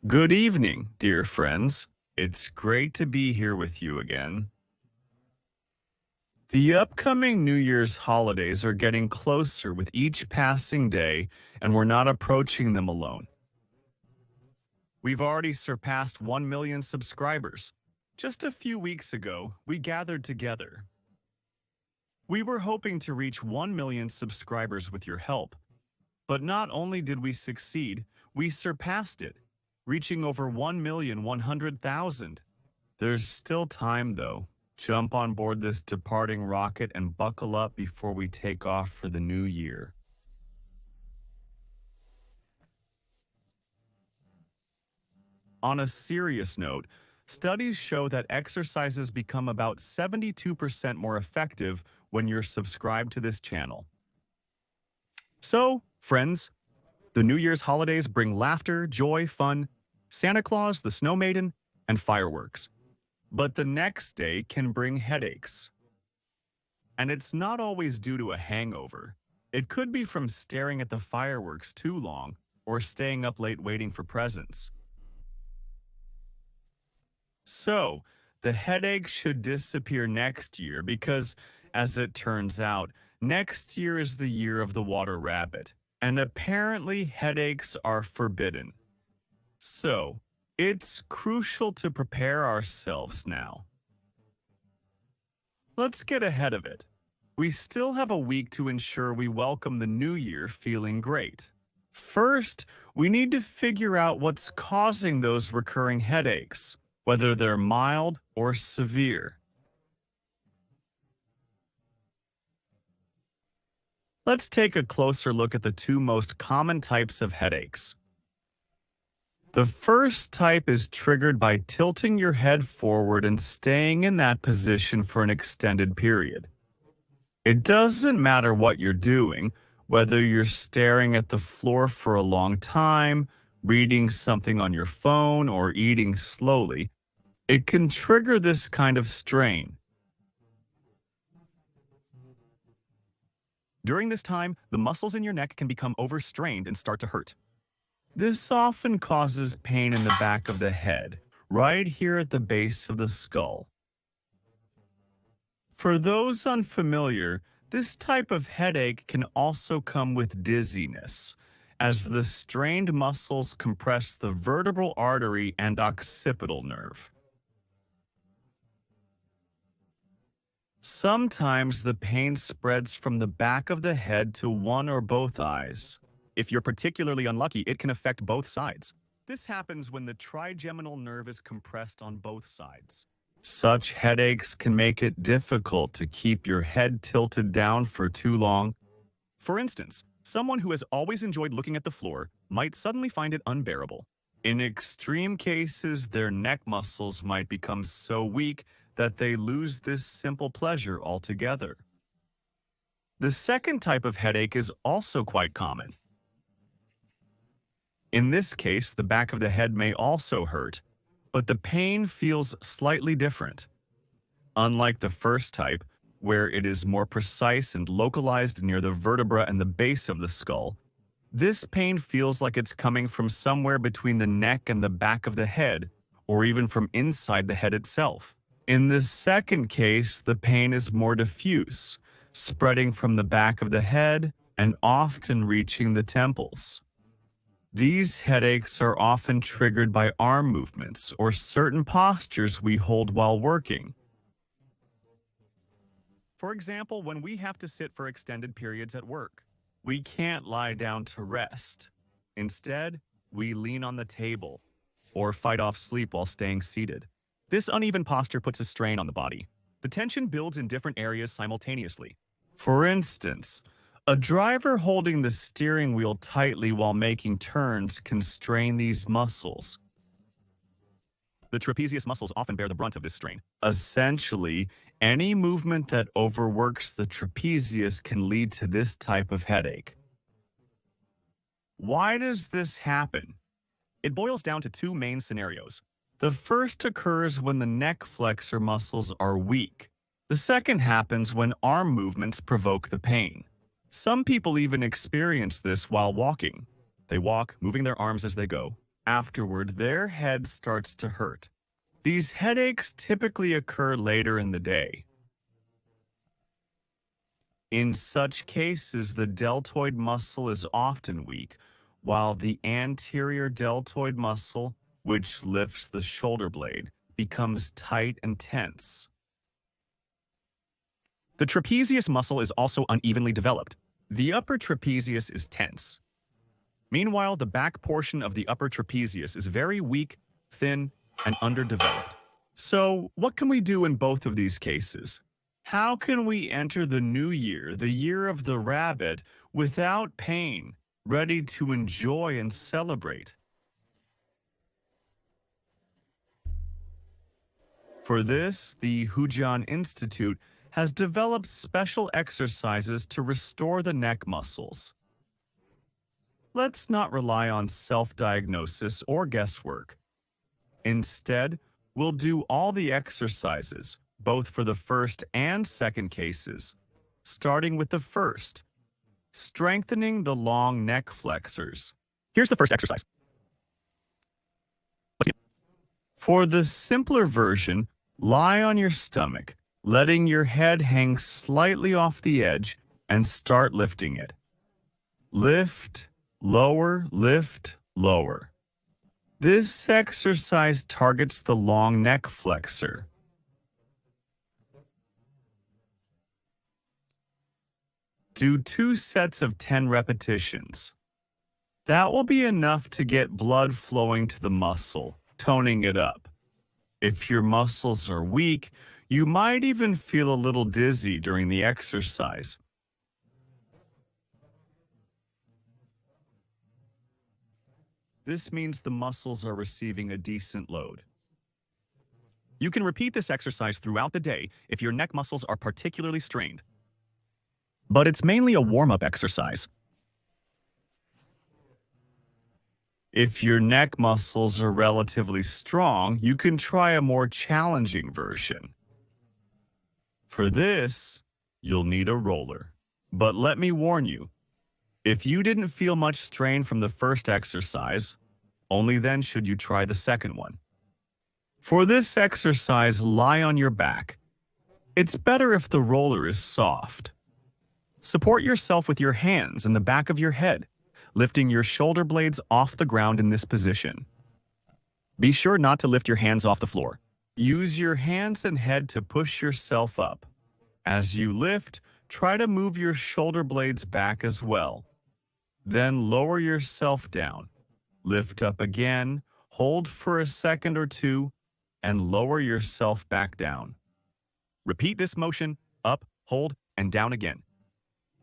Good evening, dear friends. It's great to be here with you again. The upcoming New Year's holidays are getting closer with each passing day, and we're not approaching them alone. We've already surpassed 1 million subscribers. Just a few weeks ago, we gathered together. We were hoping to reach 1 million subscribers with your help. But not only did we succeed, we surpassed it, reaching over 1,100,000. There's still time, though. Jump on board this departing rocket and buckle up before we take off for the new year. On a serious note, studies show that exercises become about 72% more effective when you're subscribed to this channel. So, friends, the New Year's holidays bring laughter, joy, fun, Santa Claus, the Snow Maiden, and fireworks. But the next day can bring headaches. And it's not always due to a hangover. It could be from staring at the fireworks too long or staying up late waiting for presents. So, the headache should disappear next year because, as it turns out, next year is the year of the water rabbit, and apparently headaches are forbidden. So, it's crucial to prepare ourselves now. Let's get ahead of it. We still have a week to ensure we welcome the new year feeling great. First, we need to figure out what's causing those recurring headaches, whether they're mild or severe. Let's take a closer look at the two most common types of headaches. The first type is triggered by tilting your head forward and staying in that position for an extended period. It doesn't matter what you're doing, whether you're staring at the floor for a long time, reading something on your phone, or eating slowly, it can trigger this kind of strain. During this time, the muscles in your neck can become overstrained and start to hurt. This often causes pain in the back of the head, right here at the base of the skull. For those unfamiliar, this type of headache can also come with dizziness, as the strained muscles compress the vertebral artery and occipital nerve. Sometimes the pain spreads from the back of the head to one or both eyes. If you're particularly unlucky, it can affect both sides. This happens when the trigeminal nerve is compressed on both sides. Such headaches can make it difficult to keep your head tilted down for too long. For instance, someone who has always enjoyed looking at the floor might suddenly find it unbearable. In extreme cases, their neck muscles might become so weak that they lose this simple pleasure altogether. The second type of headache is also quite common. In this case, the back of the head may also hurt, but the pain feels slightly different. Unlike the first type, where it is more precise and localized near the vertebra and the base of the skull, this pain feels like it's coming from somewhere between the neck and the back of the head, or even from inside the head itself. In the second case, the pain is more diffuse, spreading from the back of the head and often reaching the temples. These headaches are often triggered by arm movements or certain postures we hold while working. For example, when we have to sit for extended periods at work, we can't lie down to rest. Instead, we lean on the table or fight off sleep while staying seated. This uneven posture puts a strain on the body. The tension builds in different areas simultaneously. For instance, a driver holding the steering wheel tightly while making turns can strain these muscles. The trapezius muscles often bear the brunt of this strain. Essentially, any movement that overworks the trapezius can lead to this type of headache. Why does this happen? It boils down to two main scenarios. The first occurs when the neck flexor muscles are weak. The second happens when arm movements provoke the pain. Some people even experience this while walking. They walk, moving their arms as they go. Afterward, their head starts to hurt. These headaches typically occur later in the day. In such cases, the deltoid muscle is often weak, while the anterior deltoid muscle, which lifts the shoulder blade, becomes tight and tense. The trapezius muscle is also unevenly developed. The upper trapezius is tense. Meanwhile, the back portion of the upper trapezius is very weak, thin, and underdeveloped. So, what can we do in both of these cases? How can we enter the new year, the year of the rabbit, without pain, ready to enjoy and celebrate? For this, the Hujan Institute has developed special exercises to restore the neck muscles. Let's not rely on self-diagnosis or guesswork. Instead, we'll do all the exercises, both for the first and second cases, starting with the first, strengthening the long neck flexors. Here's the first exercise. For the simpler version, lie on your stomach, letting your head hang slightly off the edge and start lifting it. Lift, lower, lift, lower. This exercise targets the long neck flexor. Do 2 sets of 10 repetitions. That will be enough to get blood flowing to the muscle, toning it up. If your muscles are weak, you might even feel a little dizzy during the exercise. This means the muscles are receiving a decent load. You can repeat this exercise throughout the day if your neck muscles are particularly strained. But it's mainly a warm-up exercise. If your neck muscles are relatively strong, you can try a more challenging version. For this, you'll need a roller. But let me warn you, if you didn't feel much strain from the first exercise, only then should you try the second one. For this exercise, lie on your back. It's better if the roller is soft. Support yourself with your hands in the back of your head, lifting your shoulder blades off the ground in this position. Be sure not to lift your hands off the floor. Use your hands and head to push yourself up. As you lift, try to move your shoulder blades back as well. Then lower yourself down. Lift up again, hold for a second or two, and lower yourself back down. Repeat this motion, up, hold, and down again.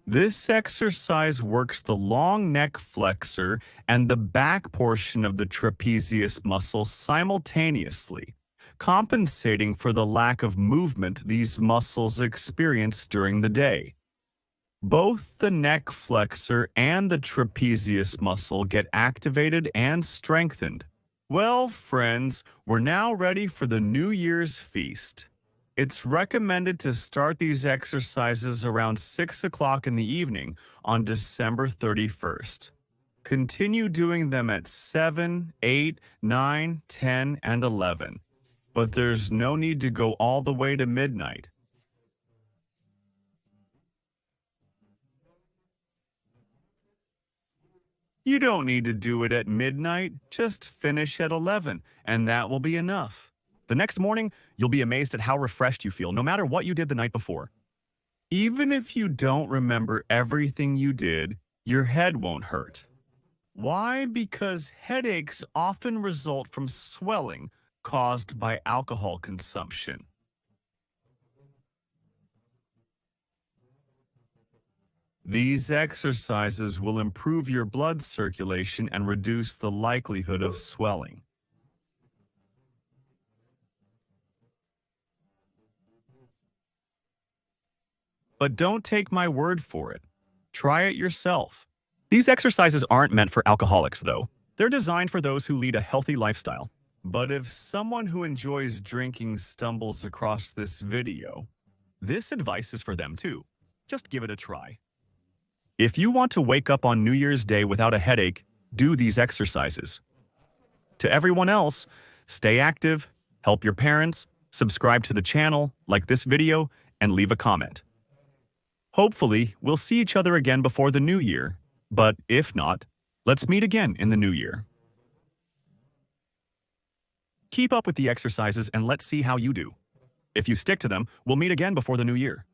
This exercise works the long neck flexor and the back portion of the trapezius muscle simultaneously, compensating for the lack of movement these muscles experience during the day. Both the neck flexor and the trapezius muscle get activated and strengthened. Well, friends, we're now ready for the New Year's feast. It's recommended to start these exercises around 6 o'clock in the evening on December 31st. Continue doing them at 7, 8, 9, 10, and 11. But there's no need to go all the way to midnight. You don't need to do it at midnight, just finish at 11, and that will be enough. The next morning, you'll be amazed at how refreshed you feel, no matter what you did the night before. Even if you don't remember everything you did, your head won't hurt. Why? Because headaches often result from swelling caused by alcohol consumption. These exercises will improve your blood circulation and reduce the likelihood of swelling. But don't take my word for it. Try it yourself. These exercises aren't meant for alcoholics, though. They're designed for those who lead a healthy lifestyle. But if someone who enjoys drinking stumbles across this video, this advice is for them too. Just give it a try. If you want to wake up on New Year's Day without a headache, do these exercises. To everyone else, stay active, help your parents, subscribe to the channel, like this video, and leave a comment. Hopefully, we'll see each other again before the new year, but if not, let's meet again in the new year. Keep up with the exercises and let's see how you do. If you stick to them, we'll meet again before the new year.